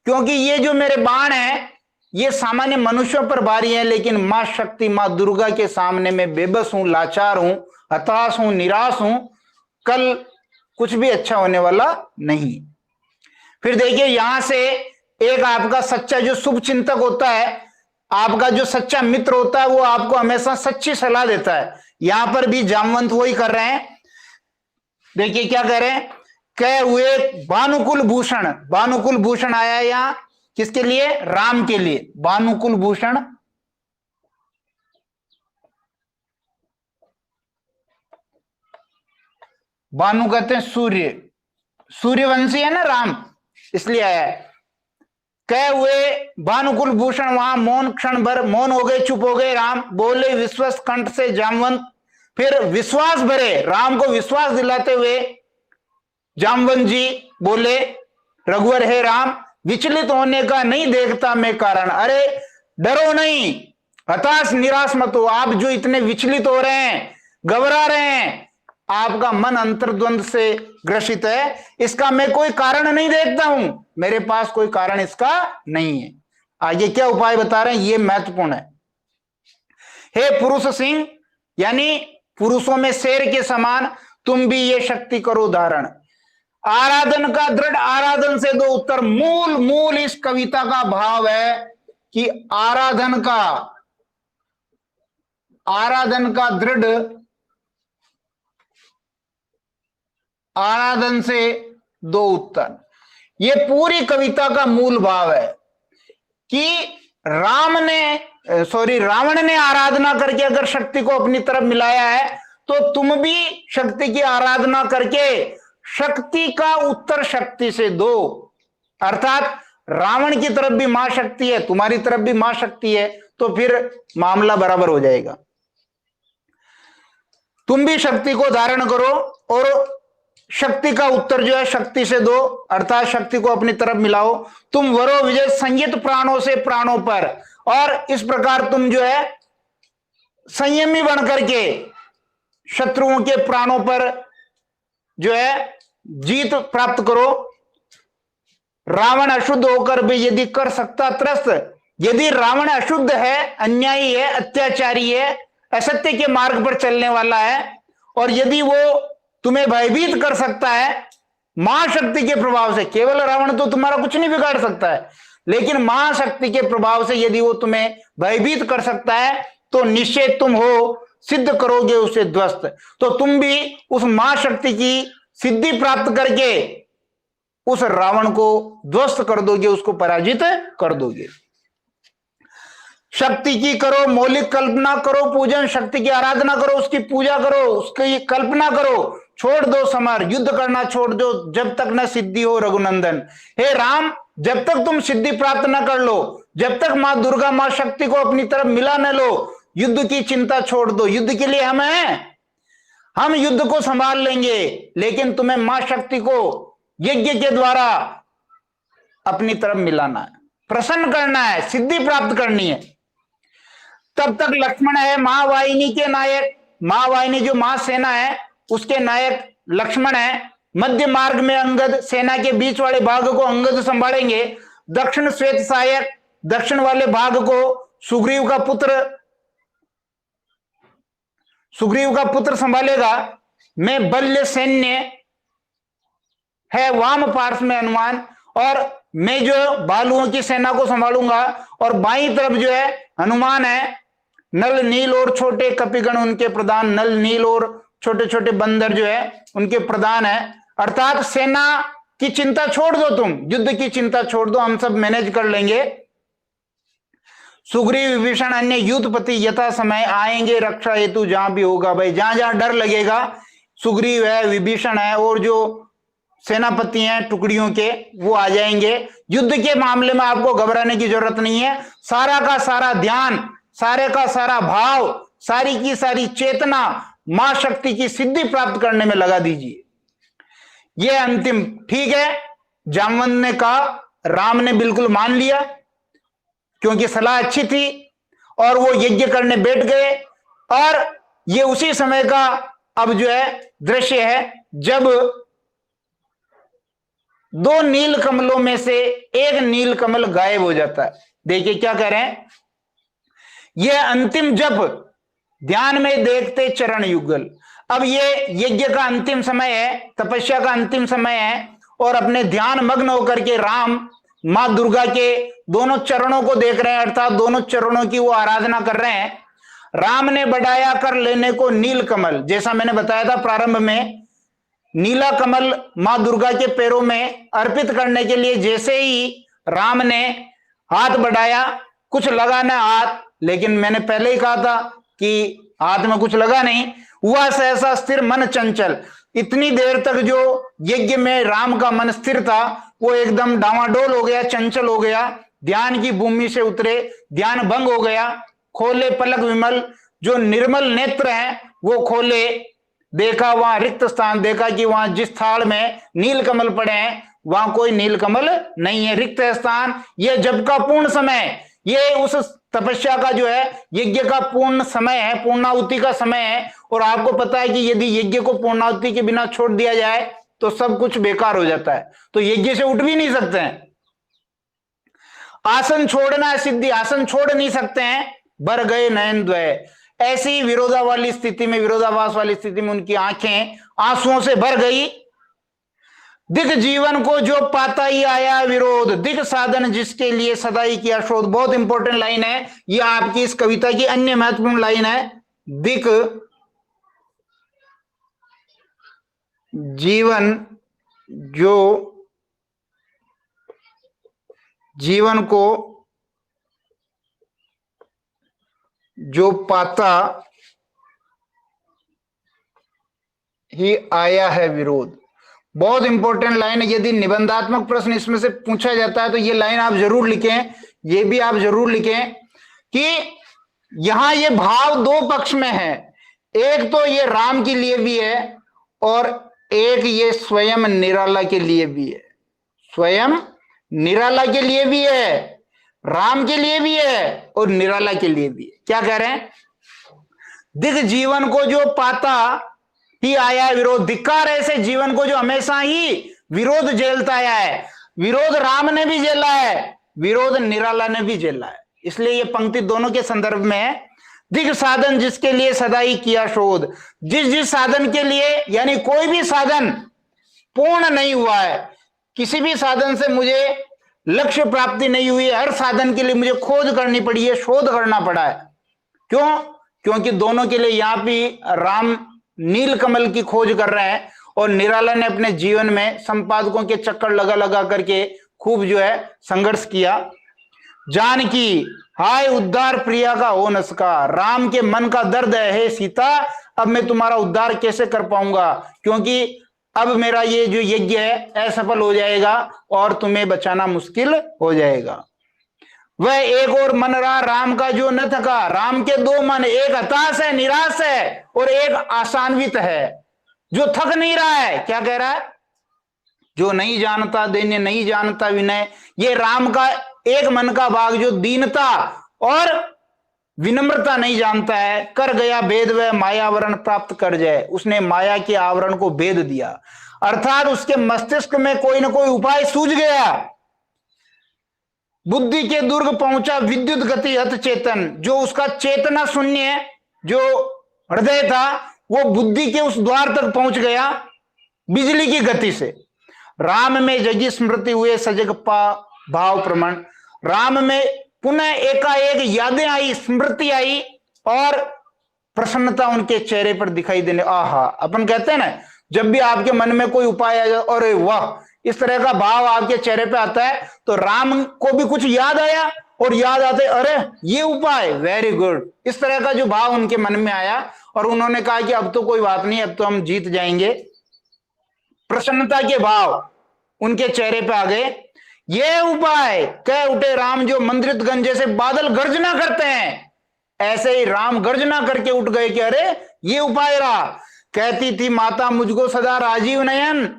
क्योंकि ये जो मेरे बाण है ये सामान्य मनुष्यों पर भारी है, लेकिन मां शक्ति, मां दुर्गा के सामने मैं बेबस हूं, लाचार हूं, हताश हूं, निराश हूं। कल कुछ भी अच्छा होने वाला नहीं। फिर देखिए यहां से एक आपका सच्चा जो शुभ चिंतक होता है, आपका जो सच्चा मित्र होता है, वो आपको हमेशा सच्ची सलाह देता है। यहां पर भी जामवंत वही कर रहे हैं। देखिए क्या कह रहे हैं, कह हुए भानुकुल भूषण, भानुकुल भूषण आया यहां किसके लिए? राम के लिए। भानुकुल भूषण भानु कहते हैं सूर्य, सूर्यवंशी है ना राम, इसलिए आया है। कह हुए भानुकुल भूषण, वहां मौन, क्षण भर मौन हो गए, चुप हो गए राम। बोले विश्वास कंठ से जामवंत, फिर विश्वास भरे, राम को विश्वास दिलाते हुए जामवंत जी बोले, रघुवर हे राम, विचलित होने का नहीं देखता मैं कारण। अरे डरो नहीं, हताश निराश मत हो। आप जो इतने विचलित हो रहे हैं, घबरा रहे हैं, आपका मन अंतर्द्वंद से ग्रसित है, इसका मैं कोई कारण नहीं देखता हूं, मेरे पास कोई कारण इसका नहीं है। आगे क्या उपाय बता रहे हैं, ये महत्वपूर्ण है। हे पुरुष सिंह, यानी पुरुषों में शेर के समान तुम भी ये शक्ति करो धारण। आराधन का दृढ़, आराधन से दो उत्तर। मूल मूल इस कविता का भाव है कि आराधन का दृढ़, आराधन से दो उत्तर। ये पूरी कविता का मूल भाव है कि रावण ने आराधना करके अगर शक्ति को अपनी तरफ मिलाया है, तो तुम भी शक्ति की आराधना करके शक्ति का उत्तर शक्ति से दो। अर्थात रावण की तरफ भी मां शक्ति है, तुम्हारी तरफ भी मां शक्ति है, तो फिर मामला बराबर हो जाएगा। तुम भी शक्ति को धारण करो और शक्ति का उत्तर जो है शक्ति से दो, अर्थात शक्ति को अपनी तरफ मिलाओ। तुम वरो विजय संयत प्राणों से प्राणों पर, और इस प्रकार तुम जो है संयमी बनकर के शत्रुओं के प्राणों पर जो है जीत प्राप्त करो। रावण अशुद्ध होकर भी यदि कर सकता त्रस्त, यदि रावण अशुद्ध है, अन्यायी है, अत्याचारी है, असत्य के मार्ग पर चलने वाला है, और यदि वो तुम्हें भयभीत कर सकता है महाशक्ति के प्रभाव से, केवल रावण तो तुम्हारा कुछ नहीं बिगाड़ सकता है, लेकिन महाशक्ति के प्रभाव से यदि वो तुम्हें भयभीत कर सकता है तो निश्चय तुम हो सिद्ध करोगे उसे ध्वस्त। तो तुम भी उस महाशक्ति की सिद्धि प्राप्त करके उस रावण को ध्वस्त कर दोगे, उसको पराजित कर दोगे। शक्ति की करो मौलिक कल्पना करो पूजन, शक्ति की आराधना करो, उसकी पूजा करो, उसकी कल्पना करो। छोड़ दो समर, युद्ध करना छोड़ दो जब तक न सिद्धि हो रघुनंदन। हे राम, जब तक तुम सिद्धि प्राप्त न कर लो, जब तक मां दुर्गा मां शक्ति को अपनी तरफ मिला न लो, युद्ध की चिंता छोड़ दो। युद्ध के लिए हम हैं, हम युद्ध को संभाल लेंगे, लेकिन तुम्हें मां शक्ति को यज्ञ के द्वारा अपनी तरफ मिलाना है, प्रसन्न करना है, सिद्धि प्राप्त करनी है। तब तक लक्ष्मण है महावाहिनी के नायक, महावाहिनी जो महासेना है उसके नायक लक्ष्मण है। मध्य मार्ग में अंगद, सेना के बीच वाले भाग को अंगद संभालेंगे। दक्षिण श्वेत सहायक, दक्षिण वाले भाग को सुग्रीव का पुत्र संभालेगा। मैं बल्य सैन्य है वाम पार्श्व में हनुमान, और मैं जो भालुओं की सेना को संभालूंगा, और बाईं तरफ जो है हनुमान है। नल नील और छोटे कपिगण उनके प्रधान, नल नील और छोटे छोटे बंदर जो है उनके प्रधान है। अर्थात सेना की चिंता छोड़ दो, तुम युद्ध की चिंता छोड़ दो, हम सब मैनेज कर लेंगे। सुग्रीव विभीषण अन्य युद्धपति यथा समय आएंगे रक्षा हेतु जहां भी होगा। भाई जहां जहां डर लगेगा, सुग्रीव है, विभीषण है, और जो सेनापति हैं टुकड़ियों के, वो आ जाएंगे। युद्ध के मामले में आपको घबराने की जरूरत नहीं है। सारा का सारा ध्यान, सारे का सारा भाव, सारी की सारी चेतना मां शक्ति की सिद्धि प्राप्त करने में लगा दीजिए। यह अंतिम, ठीक है, जामवंत ने कहा, राम ने बिल्कुल मान लिया क्योंकि सलाह अच्छी थी, और वो यज्ञ करने बैठ गए। और ये उसी समय का अब जो है दृश्य है जब दो नील कमलों में से एक नील कमल गायब हो जाता है। देखिए क्या कह रहे हैं, यह अंतिम जप ध्यान में देखते चरण युगल। अब ये यज्ञ का अंतिम समय है, तपस्या का अंतिम समय है, और अपने ध्यान मग्न होकर के राम मां दुर्गा के दोनों चरणों को देख रहे हैं, अर्थात दोनों चरणों की वो आराधना कर रहे हैं। राम ने बढ़ाया कर लेने को नील कमल, जैसा मैंने बताया था प्रारंभ में, नीला कमल मां दुर्गा के पैरों में अर्पित करने के लिए जैसे ही राम ने हाथ बढ़ाया, कुछ लगा ना हाथ, लेकिन मैंने पहले ही कहा था कि हाथ में कुछ लगा नहीं, हुआ सहसा स्थिर मन चंचल। इतनी देर तक जो यज्ञ में राम का मन स्थिर था वो एकदम डावाडोल हो गया, चंचल हो गया, ध्यान की भूमि से उतरे, ध्यान भंग हो गया। खोले पलक विमल, जो निर्मल नेत्र हैं वो खोले, देखा वहां रिक्त स्थान, देखा कि वहां जिस थाल में नील कमल पड़े हैं वहां कोई नील कमल नहीं है, रिक्त स्थान। ये जब का पूर्ण समय, ये उस तपस्या का जो है यज्ञ का पूर्ण समय है, पूर्णाहुति का समय है। और आपको पता है कि यदि यज्ञ को पूर्णाहुति के बिना छोड़ दिया जाए तो सब कुछ बेकार हो जाता है, तो यज्ञ से उठ भी नहीं सकते हैं। आसन छोड़ना है सिद्धि, आसन छोड़ नहीं सकते हैं। भर गए नयन द्वय, ऐसी विरोधा वाली स्थिति में, विरोधाभास वाली स्थिति में उनकी आंखें आंसुओं से भर गई। दिख जीवन को जो पाता ही आया विरोध, दिख साधन जिसके लिए सदा ही किया शोध। बहुत इंपॉर्टेंट लाइन है यह, आपकी इस कविता की अन्य महत्वपूर्ण लाइन है। दिख जीवन जो जीवन को जो पाता ही आया है विरोध। बहुत इंपॉर्टेंट लाइन है। यदि निबंधात्मक प्रश्न इसमें से पूछा जाता है तो ये लाइन आप जरूर लिखें, ये भी आप जरूर लिखें कि यहां ये भाव दो पक्ष में है। एक तो ये राम के लिए भी है और एक ये स्वयं निराला के लिए भी है, स्वयं निराला के लिए भी है, राम के लिए भी है और निराला के लिए भी है। क्या कह रहे हैं? दिख जीवन को जो पाता ही आया है विरोध, धिक्कार ऐसे जीवन को जो हमेशा ही विरोध झेलता आया है। विरोध राम ने भी झेला है, विरोध निराला ने भी झेला है। इसलिए ये पंक्ति दोनों के संदर्भ में है। दिग साधन जिसके लिए सदा ही किया शोध, जिस जिस साधन के लिए, यानी कोई भी साधन पूर्ण नहीं हुआ है, किसी भी साधन से मुझे लक्ष्य प्राप्ति नहीं हुई, हर साधन के लिए मुझे खोज करनी पड़ी है, शोध करना पड़ा है। क्यों? क्योंकि दोनों के लिए यहां भी राम नील कमल की खोज कर रहे हैं और निराला ने अपने जीवन में संपादकों के चक्कर लगा लगा करके खूब जो है संघर्ष किया। जानकी हाय उद्धार प्रिया का हो न सका, राम के मन का दर्द है, हे सीता अब मैं तुम्हारा उद्धार कैसे कर पाऊंगा, क्योंकि अब मेरा ये जो यज्ञ है असफल हो जाएगा और तुम्हें बचाना मुश्किल हो जाएगा। वह एक और मन रहा राम का जो न थका, राम के दो मन, एक हताश है निराश है और एक आशान्वित है जो थक नहीं रहा है। क्या कह रहा है? जो नहीं जानता दैन्य, नहीं जानता विनय, ये राम का एक मन का भाग जो दीनता और विनम्रता नहीं जानता है। कर गया भेद वह मायावरण प्राप्त कर जाए, उसने माया के आवरण को भेद दिया, अर्थात उसके मस्तिष्क में कोई ना कोई उपाय सूझ गया। बुद्धि के दुर्ग पहुंचा विद्युत गति हत चेतन, जो उसका चेतना शून्य जो हृदय था वो बुद्धि के उस द्वार तक पहुंच गया बिजली की गति से। राम में जगी स्मृति हुए सजग पा भाव प्रमाण, राम में पुनः एकाएक यादें आई, स्मृति आई और प्रसन्नता उनके चेहरे पर दिखाई देने। आहा, अपन कहते हैं ना जब भी आपके मन में कोई उपाय आ जाए और वाह इस तरह का भाव आपके चेहरे पे आता है, तो राम को भी कुछ याद आया और याद आते अरे ये उपाय वेरी गुड, इस तरह का जो भाव उनके मन में आया और उन्होंने कहा कि अब तो कोई बात नहीं, अब तो हम जीत जाएंगे। प्रसन्नता के भाव उनके चेहरे पे आ गए। ये उपाय कह उठे राम, जो मंद्रित गंज जैसे बादल गर्जना करते हैं ऐसे ही राम गर्जना करके उठ गए कि अरे ये उपाय रहा। कहती थी माता मुझको सदा राजीव नयन,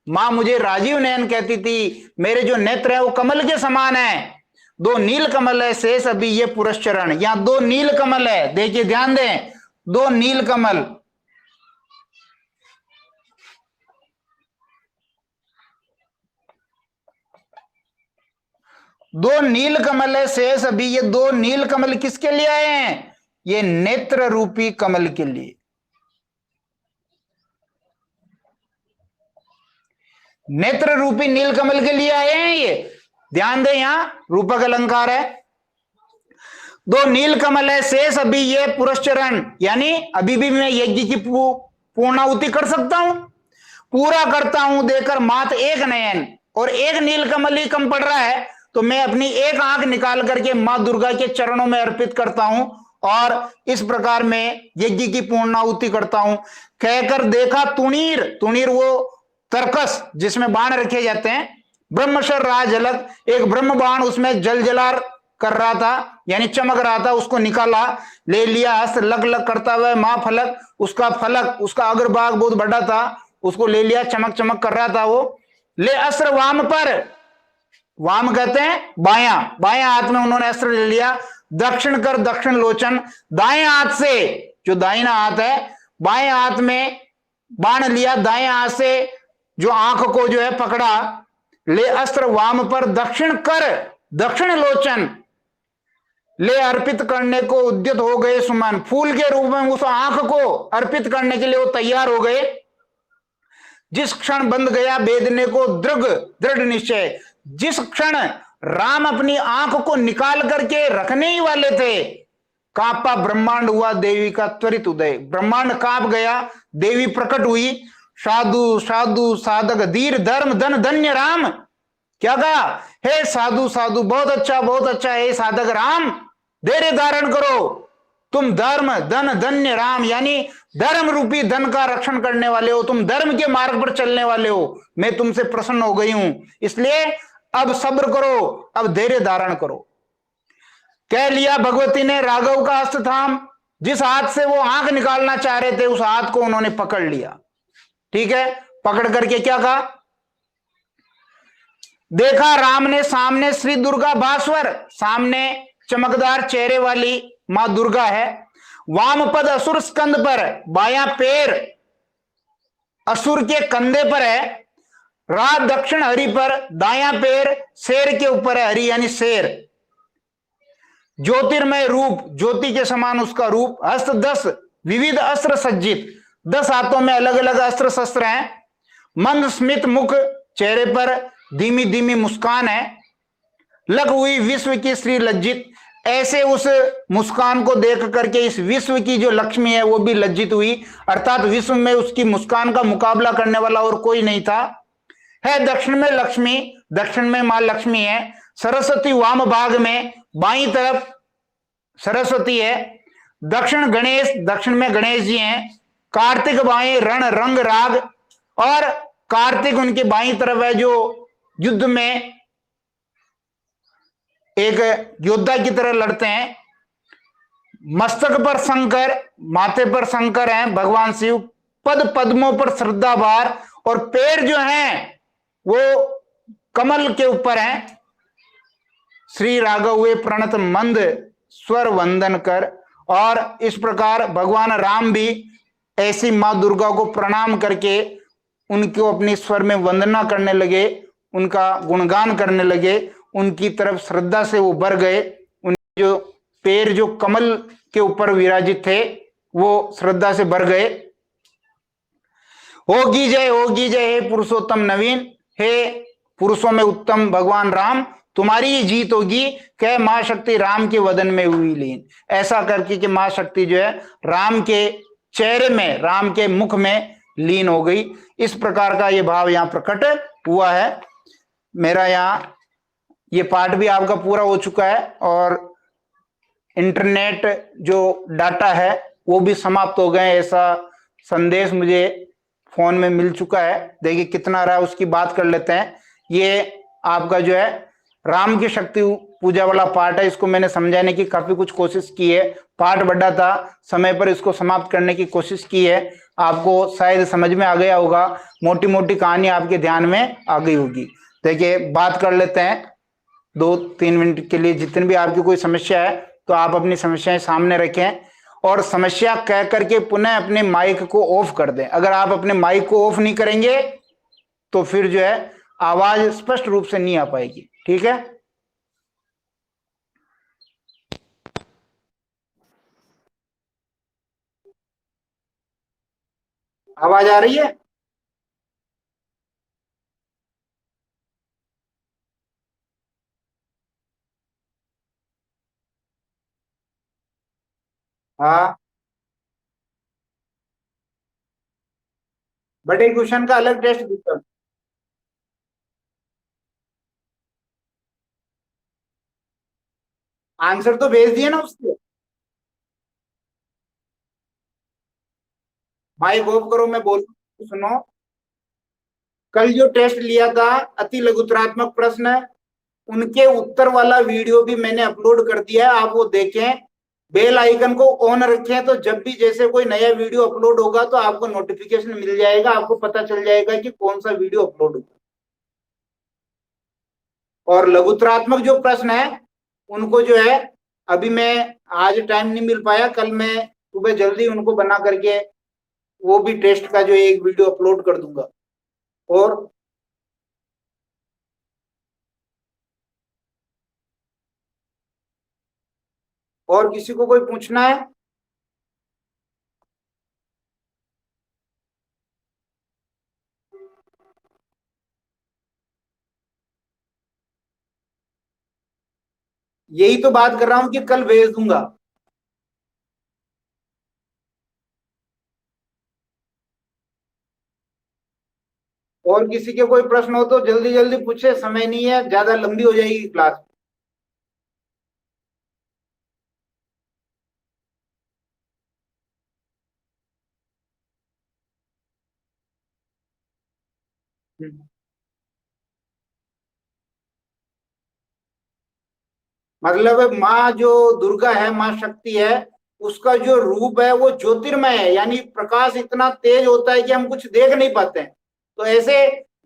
मां मुझे राजीव नयन कहती थी, मेरे जो नेत्र है वो कमल के समान है। दो नील कमल है शेष अभी ये पुरस्चरण, यहां दो नील कमल है, देखिए ध्यान दें, दो नील कमल, दो नील कमल है शेष अभी। ये दो नील कमल किसके लिए आए हैं? ये नेत्र रूपी कमल के लिए, नेत्र रूपी नील कमल के लिए आए हैं। ये ध्यान दें, यहां रूपक अलंकार है। दो नील कमल है शेष अभी ये पुरस्चरण, यानी अभी भी मैं यज्ञ की पूर्णाहुति कर सकता हूं, पूरा करता हूं देकर मात एक नयन, और एक नील कमल ही कम पड़ रहा है तो मैं अपनी एक आंख निकाल करके मां दुर्गा के चरणों में अर्पित करता हूं और इस प्रकार मैं यज्ञ की पूर्णाहुति करता हूं। कहकर देखा तुणीर, तुणीर वो तरकस जिसमें बाण रखे जाते हैं, ब्रह्मशर राज झलक, एक ब्रह्म बाण उसमें जल जलार कर रहा था यानी चमक रहा था, उसको निकाला, ले लिया, हस्त लग लग करता हुआ मां फलक, उसका फलक उसका अग्रभाग बहुत बड़ा था, उसको ले लिया, चमक चमक कर रहा था वो। ले अस्त्र वाम पर, वाम कहते हैं बायां, बायां हाथ में उन्होंने अस्त्र ले लिया। दक्षिण कर दक्षिण लोचन, दाएं हाथ से जो दाहिना हाथ है बाएं हाथ में बाण लिया, दाएं हाथ से जो आंख को जो है पकड़ा। ले अस्त्र वाम पर दक्षिण कर दक्षिण लोचन, ले अर्पित करने को उद्यत हो गए सुमन, फूल के रूप में उस आंख को अर्पित करने के लिए वो तैयार हो गए। जिस क्षण बंद गया भेदने को दृढ़ निश्चय, जिस क्षण राम अपनी आंख को निकाल करके रखने ही वाले थे, कांपा ब्रह्मांड हुआ देवी का त्वरित उदय, ब्रह्मांड कांप गया, देवी प्रकट हुई। साधु साधु साधक धीर धर्म धन धन्य राम, क्या कहा? हे साधु साधु, बहुत अच्छा हे साधक राम, धैर्य धारण करो, तुम धर्म धन धन्य राम, यानी धर्म रूपी धन का रक्षण करने वाले हो, तुम धर्म के मार्ग पर चलने वाले हो, मैं तुमसे प्रसन्न हो गई हूं, इसलिए अब सब्र करो, अब धैर्य धारण करो। कह लिया भगवती ने राघव का हस्त थाम, जिस हाथ से वो आंख निकालना चाह रहे थे उस हाथ को उन्होंने पकड़ लिया। ठीक है, पकड़ करके क्या कहा, देखा राम ने सामने श्री दुर्गा भास्वर, सामने चमकदार चेहरे वाली मां दुर्गा है, वाम पद असुर स्कंद पर, बायां पैर असुर के कंधे पर है, राह दक्षिण हरि पर, दायां पैर शेर के ऊपर है, हरि यानी शेर, ज्योतिर्मय रूप, ज्योति के समान उसका रूप, हस्त 10 विविध अस्त्र सज्जित, 10 हाथों में अलग अलग अस्त्र शस्त्र हैं, मंद स्मित मुख, चेहरे पर धीमी धीमी मुस्कान है, लग हुई विश्व की श्री लज्जित, ऐसे उस मुस्कान को देख करके इस विश्व की जो लक्ष्मी है वो भी लज्जित हुई, अर्थात विश्व में उसकी मुस्कान का मुकाबला करने वाला और कोई नहीं था। है दक्षिण में लक्ष्मी, दक्षिण में मां लक्ष्मी है, सरस्वती वाम भाग में, बाईं तरफ सरस्वती है, दक्षिण गणेश, दक्षिण में गणेश जी हैं, कार्तिक बाएं रण रंग राग, और कार्तिक उनकी बाईं तरफ है जो युद्ध में एक योद्धा की तरह लड़ते हैं, मस्तक पर शंकर, माथे पर शंकर हैं भगवान शिव, पद पद्मों पर श्रद्धा भार, और पैर जो हैं वो कमल के ऊपर हैं, श्री राघव हुए प्रणत मंद स्वर वंदन कर। और इस प्रकार भगवान राम भी ऐसी मां दुर्गा को प्रणाम करके उनको अपनी स्वर में वंदना करने लगे, उनका गुणगान करने लगे, उनकी तरफ श्रद्धा से वो भर गए, उनके जो पैर जो कमल के ऊपर विराजित थे वो श्रद्धा से भर गए। होगी जय हे पुरुषोत्तम नवीन, हे पुरुषों में उत्तम भगवान राम, तुम्हारी ही जीत होगी, कह मां शक्ति राम के वदन में हुई लीन। ऐसा करके कि मां शक्ति जो है राम के चेहरे में, राम के मुख में लीन हो गई। इस प्रकार का ये भाव यहाँ प्रकट हुआ है। मेरा यहाँ ये पाठ भी आपका पूरा हो चुका है और इंटरनेट जो डाटा है वो भी समाप्त हो गए, ऐसा संदेश मुझे फोन में मिल चुका है। देखिए कितना रहा उसकी बात कर लेते हैं। ये आपका जो है राम की शक्ति पूजा वाला पाठ है, इसको मैंने समझाने की काफी कुछ कोशिश की है, पाठ बड़ा था, समय पर इसको समाप्त करने की कोशिश की है, आपको शायद समझ में आ गया होगा, मोटी मोटी कहानी आपके ध्यान में आ गई होगी। देखिए बात कर लेते हैं 2-3 मिनट के लिए, जितनी भी आपकी कोई समस्या है तो आप अपनी समस्याएं सामने रखें और समस्या कह करके पुनः अपने माइक को ऑफ कर दें। अगर आप अपने माइक को ऑफ नहीं करेंगे तो फिर जो है आवाज स्पष्ट रूप से नहीं आ पाएगी, ठीक है। आवाज आ रही है? हाँ, बट एक क्वेश्चन का अलग टेस्ट दिखता है। आंसर तो भेज दिए ना उसके। माइक ऑफ करो, मैं बोल सुनो। कल जो टेस्ट लिया था अति लघुतरात्मक प्रश्न, उनके उत्तर वाला वीडियो भी मैंने अपलोड कर दिया है, आप वो देखें। बेल आइकन को ऑन रखें तो जब भी जैसे कोई नया वीडियो अपलोड होगा तो आपको नोटिफिकेशन मिल जाएगा, आपको पता चल जाएगा कि कौन सा वीडियो अपलोड होगा। और लघुतरात्मक जो प्रश्न है उनको जो है अभी मैं आज टाइम नहीं मिल पाया, कल मैं सुबह जल्दी उनको बना करके वो भी टेस्ट का जो एक वीडियो अपलोड कर दूंगा। और किसी को कोई पूछना है? यही तो बात कर रहा हूं कि कल भेज दूंगा। और किसी के कोई प्रश्न हो तो जल्दी जल्दी पूछे, समय नहीं है, ज्यादा लंबी हो जाएगी क्लास। मतलब माँ जो दुर्गा है, माँ शक्ति है, उसका जो रूप है वो ज्योतिर्मय है, यानी प्रकाश इतना तेज होता है कि हम कुछ देख नहीं पाते हैं। तो ऐसे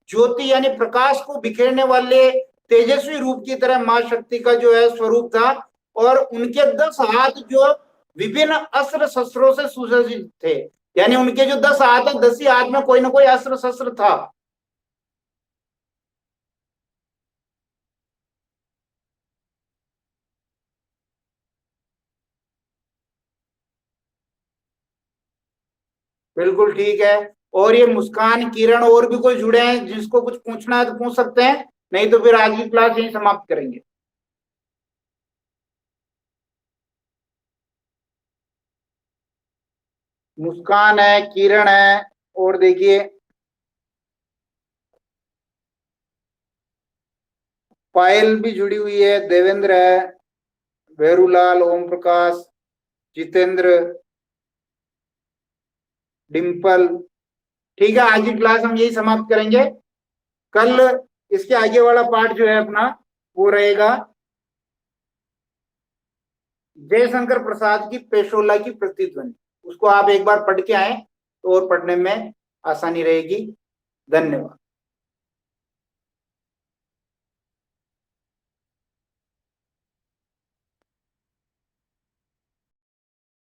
ज्योति यानी प्रकाश को बिखेरने वाले तेजस्वी रूप की तरह मां शक्ति का जो है स्वरूप था, और उनके 10 हाथ जो विभिन्न अस्त्र शस्त्रों से सुसज्जित थे, यानी उनके जो 10 हाथ है, 10 ही हाथ में कोई ना कोई अस्त्र शस्त्र था। बिल्कुल ठीक है। और ये मुस्कान, किरण और भी कोई जुड़े हैं जिसको कुछ पूछना है तो पूछ सकते हैं, नहीं तो फिर आज की क्लास यहीं समाप्त करेंगे। मुस्कान है, किरण है, और देखिए पायल भी जुड़ी हुई है, देवेंद्र है, भेरूलाल, ओम प्रकाश, जितेंद्र, डिम्पल। ठीक है, आज की क्लास हम यही समाप्त करेंगे। कल इसके आगे वाला पार्ट जो है अपना, वो रहेगा जयशंकर प्रसाद की पेशोला की प्रतिध्वनि। उसको आप एक बार पढ़ के आए तो और पढ़ने में आसानी रहेगी। धन्यवाद।